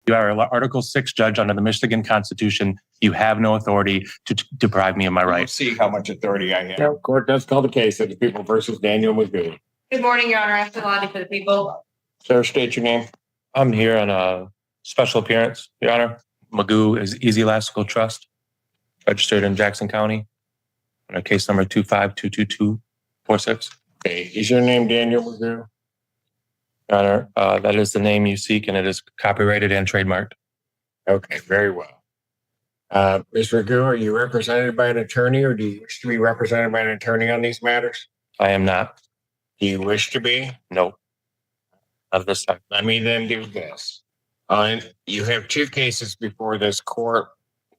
You are an Article 6 judge under the Michigan Constitution. You have no authority to deprive me of my rights. See how much authority I have. No, court does call the case of the people versus Daniel Magoo. Good morning, Your Honor. After Lottie for the people. Sir, state your name. I'm here on a special appearance, Your Honor. Magoo is Easy Elastical Trust, registered in Jackson County, on case number 2522246. Okay, is your name Daniel Magoo? Your Honor, that is the name you seek, and it is copyrighted and trademarked. Okay, very well. Mr. Magoo, are you represented by an attorney, or do you wish to be represented by an attorney on these matters? I am not. Do you wish to be? No. Not this time. Let me then do this. You have two cases before this court,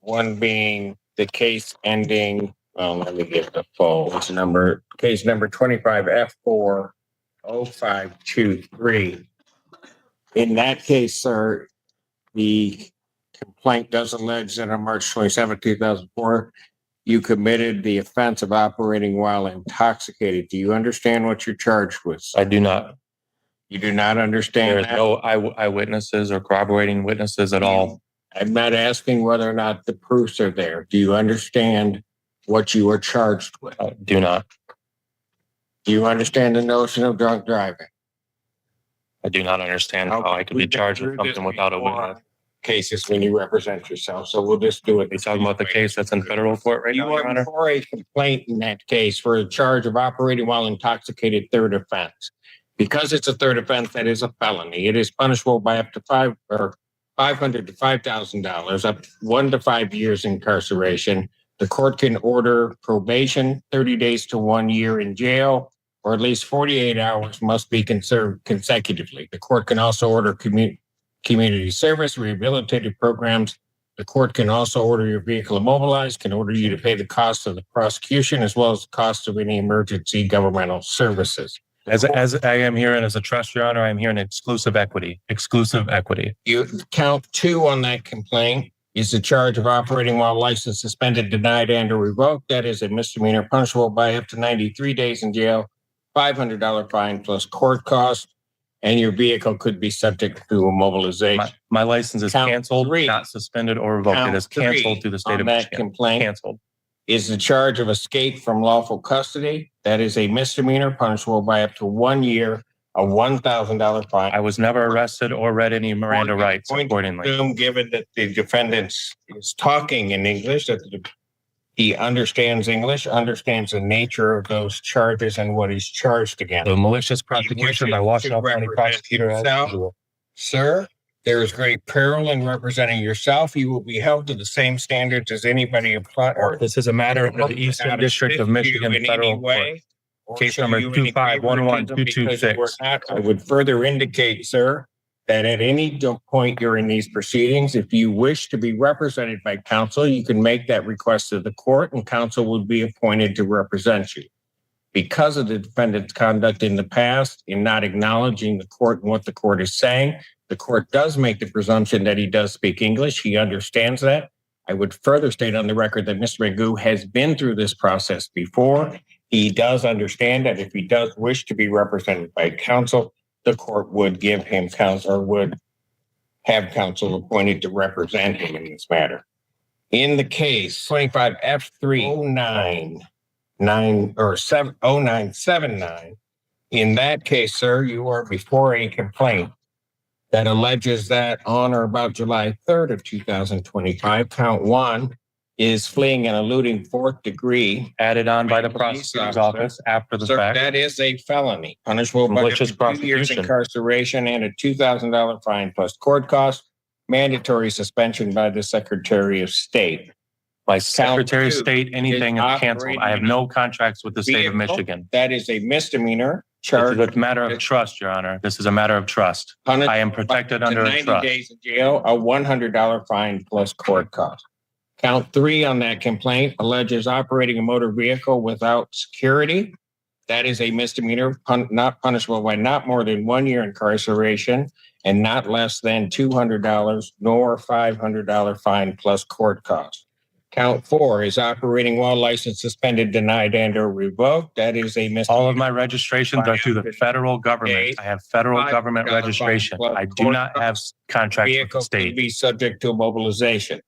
one being the case ending, let me get the full number, case number 25F40523. In that case, sir, the complaint does allege that on March 27, 2004, you committed the offense of operating while intoxicated. Do you understand what you're charged with, sir? I do not. You do not understand There's no eyewitnesses or corroborating witnesses at all. I'm not asking whether or not the proofs are there. Do you understand what you are charged with? I do not. Do you understand the notion of drunk driving? I do not understand how I could be charged with something without a witness. Cases when you represent yourself, so we'll just do it. You're talking about the case that's in federal court right now, Your Honor? You are before a complaint in that case for a charge of operating while intoxicated, third offense. Because it's a third offense, that is a felony. It is punishable by up to $500 to $5,000, up to 1 to 5 years incarceration. The court can order probation, 30 days to 1 year in jail, or at least 48 hours must be conserved consecutively. The court can also order community service, rehabilitative programs. The court can also order your vehicle immobilized, can order you to pay the cost of the prosecution, as well as the cost of any emergency governmental services. As I am here and as a trust, Your Honor, I am here in exclusive equity. Exclusive equity. You count 2 on that complaint is the charge of operating while license suspended, denied, and or revoked. That is a misdemeanor punishable by up to 93 days in jail, $500 fine plus court costs, and your vehicle could be subject to immobilization. My license is canceled, not suspended or revoked. It is canceled through the state of Michigan. Complaint canceled. Is the charge of escape from lawful custody. That is a misdemeanor punishable by up to 1 year, a $1,000 fine. I was never arrested or read any Miranda rights accordingly. Given that the defendant is talking in English, that he understands English, understands the nature of those charges and what he's charged against. The malicious prosecution by Washington County prosecutor as usual. Sir, there is great peril in representing yourself. You will be held to the same standards as anybody applied. This is a matter of the Eastern District of Michigan Federal Court. Case number 2511226. I would further indicate, sir, that at any point during these proceedings, if you wish to be represented by counsel, you can make that request to the court and counsel would be appointed to represent you. Because of the defendant's conduct in the past, in not acknowledging the court and what the court is saying, the court does make the presumption that he does speak English. He understands that. I would further state on the record that Mr. Magoo has been through this process before. He does understand that if he does wish to be represented by counsel, the court would give him counsel or would have counsel appointed to represent him in this matter. In the case 25F30979, in that case, sir, you are before a complaint that alleges that on or about July 3rd of 2025, count 1 is fleeing and eluding 4th degree. Added on by the prosecutor's office after the fact. That is a felony, punishable by malicious 2 years incarceration and a $2,000 fine plus court costs, mandatory suspension by the Secretary of State. By Secretary of State, anything is canceled. I have no contracts with the state of Michigan. That is a misdemeanor. Charge. It's a matter of trust, Your Honor. This is a matter of trust. I am protected under a trust. 90 days in jail, a $100 fine plus court cost. Count 3 on that complaint alleges operating a motor vehicle without security. That is a misdemeanor, not punishable by not more than 1 year incarceration and not less than $200 nor $500 fine plus court cost. Count 4 is operating while license suspended, denied, and or revoked. That is a misdemeanor. All of my registrations are through the federal government. I have federal government registration. I do not have contracts with the Vehicle could state. be subject to mobilization.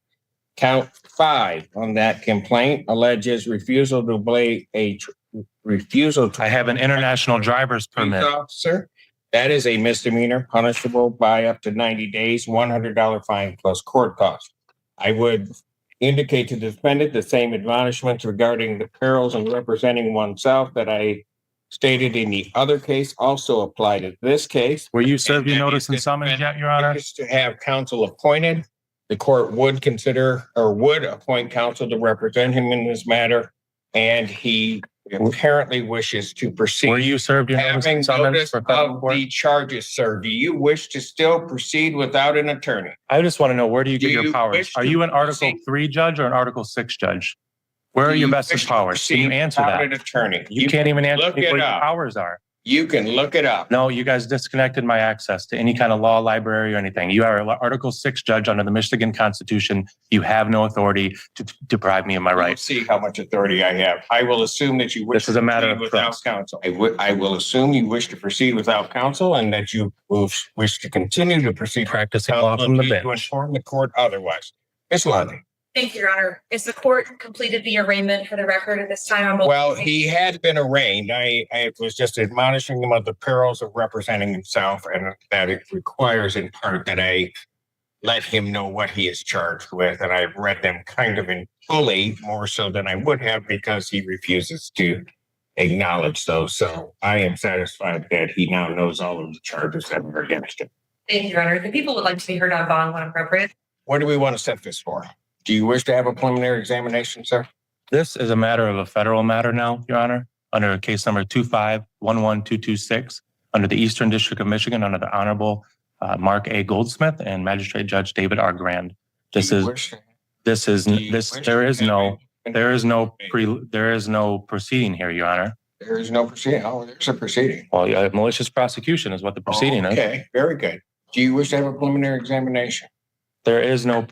Count 5 on that complaint alleges refusal to obey refusal to I have an international driver's permit. officer. That is a misdemeanor punishable by up to 90 days, $100 fine plus court costs. I would indicate to the defendant the same admonishments regarding the perils in representing oneself that I stated in the other case also apply to this case. Were you served your And notice and if the summons yet, Your Honor? is to have counsel appointed, the court would consider or would appoint counsel to represent him in this matter, and he apparently wishes to proceed. Were you served your notice Having and summons notice for federal of court? the charges, sir, do you wish to still proceed without an attorney? I just want to know, where do you get Do your you powers? wish Are to you an Article proceed? 3 judge or an Article 6 judge? Where are Do your you vested wish to powers? Can you proceed answer without that? an attorney. You can't even answer look me it what your up. powers are. You can look it up. No, you guys disconnected my access to any kind of law library or anything. You are an Article 6 judge under the Michigan Constitution. You have no authority to deprive me of my We'll rights. see how much authority I have. I will assume that you wish This is a matter to of proceed without trust. counsel. I will assume you wish to proceed without counsel and that you will wish to continue to proceed. Practicing law from the To bench. inform the court otherwise. Ms. Lundy. Thank you, Your Honor. Is the court completed the arraignment for the record at this time? Well, he had been arraigned. I was just admonishing him of the perils of representing himself and that it requires in part that I let him know what he is charged with. And I've read them kind of in fully, more so than I would have because he refuses to acknowledge those. So I am satisfied that he now knows all of the charges that are against him. Thank you, Your Honor. The people would like to be heard on bond when appropriate. What do we want to set this for? Do you wish to have a preliminary examination, sir? This is a matter of a federal matter now, Your Honor, under case number 2511226, under the Eastern District of Michigan, under the Honorable Mark A. Goldsmith and Magistrate Judge David R. Grand. There is no proceeding here, Your Honor. There is no proceeding. Oh, there's a proceeding. Well, yeah, malicious prosecution is what the proceeding is. Okay, very good. Do you wish to have a preliminary examination? There's no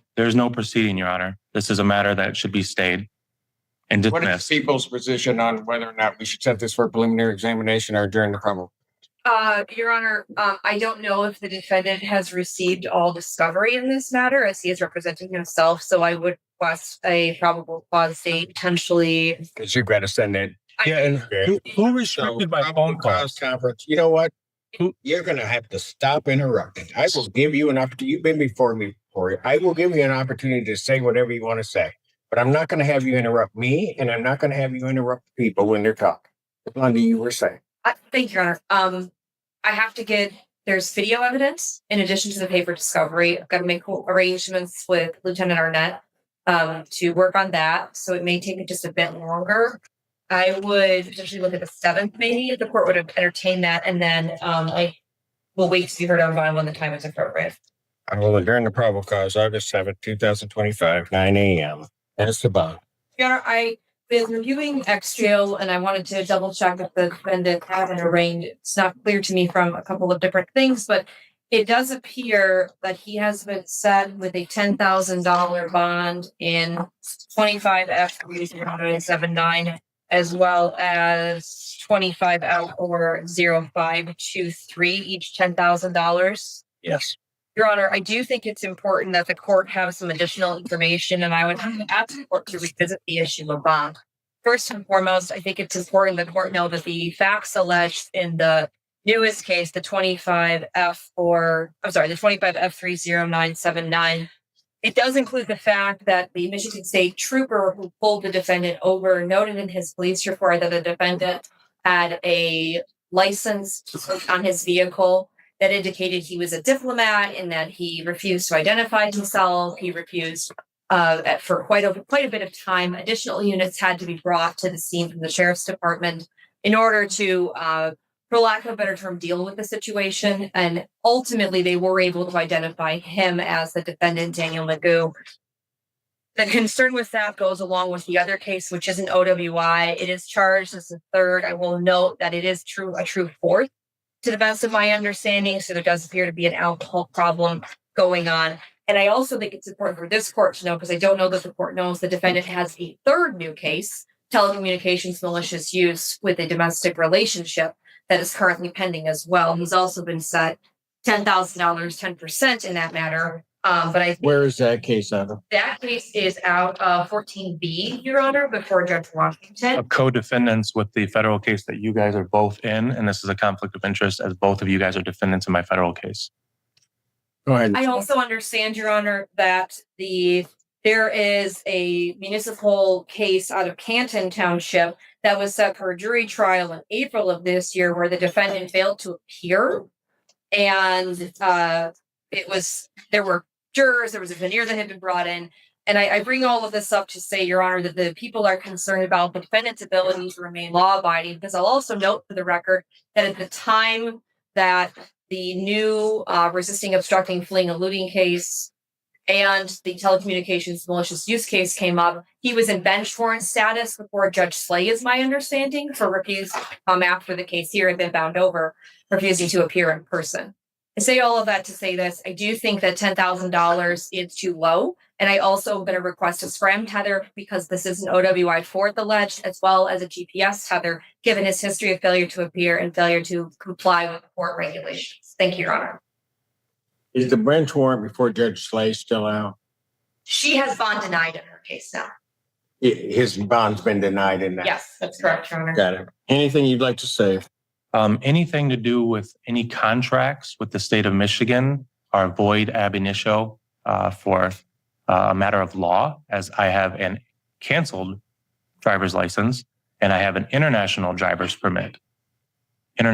proceeding, Your Honor. This is a matter that should be stayed and What is dismissed. the people's position on whether or not we should set this for a preliminary examination or during the probable? Your Honor, I don't know if the defendant has received all discovery in this matter as he is representing himself. So I would request a probable cause date potentially. Because you've got to send it. Yeah, and who restricted my phone calls? Conference. You know what? You're going to have to stop interrupting. I will give you an opportunity. You've been before me. I will give you an opportunity to say whatever you want to say, but I'm not going to have you interrupt me, and I'm not going to have you interrupt people when they're talking. Blondie, you were saying. Thank you, Your Honor. I have to get, there's video evidence in addition to the paper discovery. I've got to make arrangements with Lieutenant Arnett to work on that. So it may take just a bit longer. I would potentially look at the 7th, maybe, if the court would have entertained that. And then I will wait to be heard on bond when the time is appropriate. I will adjourn the probable cause August 7th, 2025, 9 a.m. That's the bond. Your Honor, I been reviewing ex jail and I wanted to double check if the defendant had been arraigned. It's not clear to me from a couple of different things, but it does appear that he has been set with a $10,000 bond in 25 F30979, as well as 25 L or 0523, each $10,000. Yes. Your Honor, I do think it's important that the court have some additional information, and I would ask the court to revisit the issue of bond. First and foremost, I think it's important the court know that the facts alleged in the newest case, the 25 F30979, it does include the fact that the Michigan State trooper who pulled the defendant over noted in his police report that the defendant had a license on his vehicle that indicated he was a diplomat and that he refused to identify himself. He refused for quite a bit of time. Additional units had to be brought to the scene from the sheriff's department in order to, for lack of a better term, deal with the situation. And ultimately, they were able to identify him as the defendant, Daniel Magoo. The concern with that goes along with the other case, which is an OWI. It is charged as a third. I will note that it is a true fourth, to the best of my understanding. So there does appear to be an alcohol problem going on. And I also think it's important for this court to know, because I don't know that the court knows, the defendant has a third new case, telecommunications malicious use with a domestic relationship, that is currently pending as well. He's also been set $10,000, 10% in that matter. But I think Where is that case out of? that case is out of 14B, Your Honor, before Judge Washington. Of co-defendants with the federal case that you guys are both in, and this is a conflict of interest as both of you guys are defendants in my federal case. Go ahead. I also understand, Your Honor, that there is a municipal case out of Canton Township that was set for a jury trial in April of this year, where the defendant failed to appear. And there were jurors, there was a veneer that had been brought in. And I bring all of this up to say, Your Honor, that the people are concerned about the defendant's ability to remain law-abiding, because I'll also note for the record that at the time that the new resisting, obstructing, fleeing, eluding case and the telecommunications malicious use case came up, he was in bench warrant status before Judge Slay, is my understanding, for refuse after the case here had been bound over, refusing to appear in person. I say all of that to say this. I do think that $10,000 is too low. And I also am going to request a SRAM tether, because this is an OWI 4th alleged, as well as a GPS tether, given his history of failure to appear and failure to comply with court regulations. Thank you, Your Honor. Is the bench warrant before Judge Slay still out? She has bond denied in her case now. His bond's been denied in that. Yes, that's correct, Your Honor. Got it. Anything you'd like to say? Anything to do with any contracts with the state of Michigan are void ab initio for a matter of law, as I have an canceled driver's license and I have an international driver's permit. And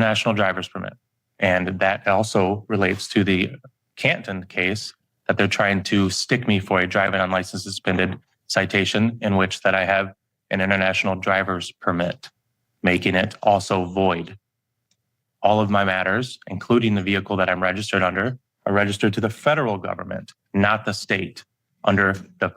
that also relates to the Canton case that they're trying to stick me for a driving unlicensed suspended citation, in which that I have an international driver's permit, making it also void. All of my matters, including the vehicle that I'm registered under, are registered to the federal government, not the state, under the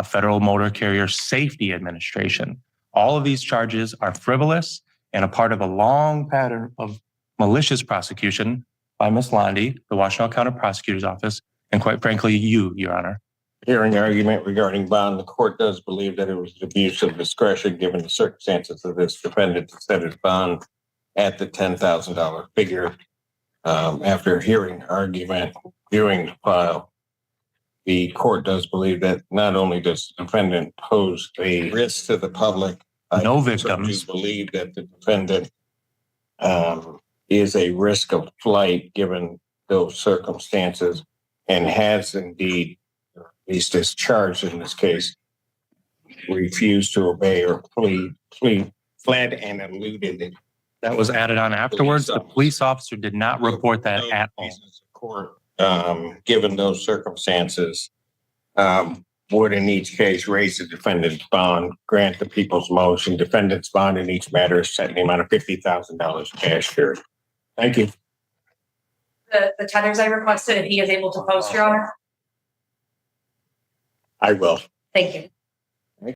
Federal Motor Carrier Safety Administration. All of these charges are frivolous and a part of a long pattern of malicious prosecution by Ms. Londy, the Washtenaw County Prosecutor's Office, and quite frankly, you, Your Honor. Hearing argument regarding bond, the court does believe that it was an abuse of discretion, given the circumstances of this defendant, to set his bond at the $10,000 figure. After hearing argument, viewing the file, the court does believe that not only does the defendant pose a risk to the public, No I victims. do believe that the defendant is a risk of flight given those circumstances, and has indeed, at least as charged in this case, refused to obey or fled and eluded. That was added on afterwards. The police officer did not report that at all. Court, given those circumstances, would in each case raise the defendant's bond, grant the people's motion. Defendant's bond in each matter is set in the amount of $50,000 cash here. Thank you. The tethers I requested, if he is able to post, Your Honor. I will. Thank you.